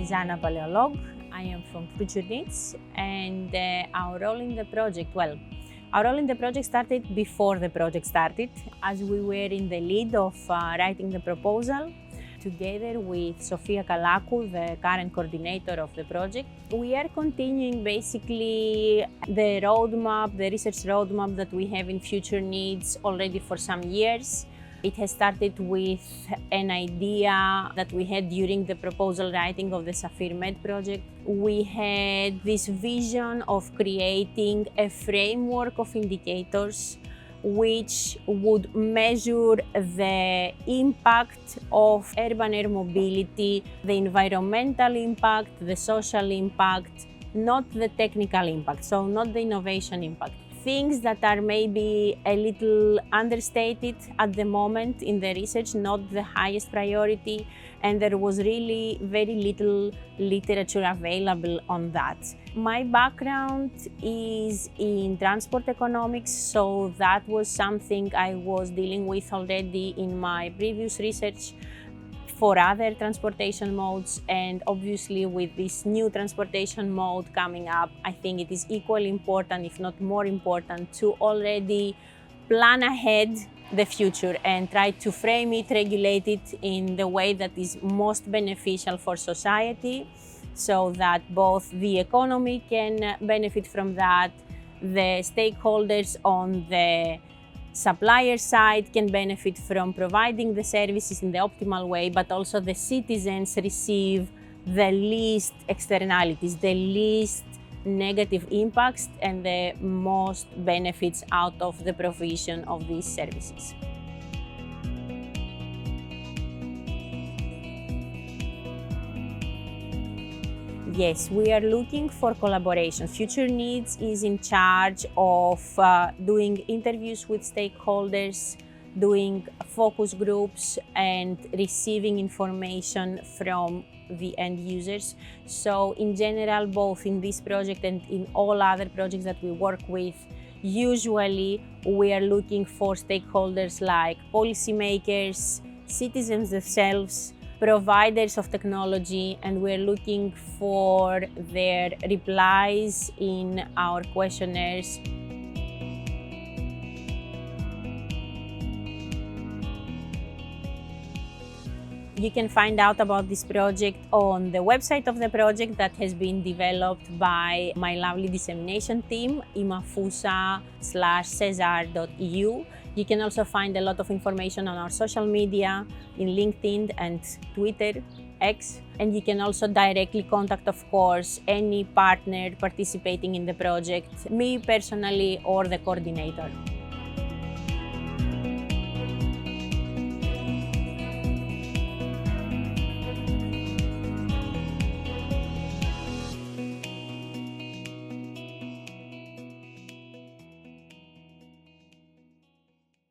is Palaiologk. I am from Future Needs, and our role in the project, our role in the project started before the project started, as we were in the lead of writing the proposal. Together with Palaiolgk, the current coordinator of the project, we are continuing basically the roadmap, the research roadmap that we have in Future Needs already for some years. It has started with an idea that we had during the proposal writing of the SAFIR-MED project. We had this vision of creating a framework of indicators which would measure the impact of urban air mobility, the environmental impact, the social impact, not the technical impact, so not the innovation impact. Things that are maybe a little understated at the moment in the research, not the highest priority, and there was really very little literature available on that. My background is in transport economics, so that was something I was dealing with already in my previous research for other transportation modes, and obviously with this new transportation mode coming up, I think it is equally important, if not more important, to already plan ahead the future and try to frame it, regulate it in the way that is most beneficial for society, so that both the economy can benefit from that, the stakeholders on the supplier side can benefit from providing the services in the optimal way, but also the citizens receive the least externalities, the least negative impacts, and the most benefits out of the provision of these services. Yes, we are looking for collaboration. Future Needs is in charge of doing interviews with stakeholders, doing focus groups, and receiving information from the end users. So in general, both in this project and in all other projects that we work with, usually we are looking for stakeholders like policymakers, citizens themselves, providers of technology, and we're looking for their replies in our questionnaires. You can find out about this project on the website of the project that has been developed by my lovely dissemination team, ImAFUSA/Cesar.eu. You can also find a lot of information on our social media, in LinkedIn and Twitter, X. And you can also directly contact, of course, any partner participating in the project, me personally or the coordinator.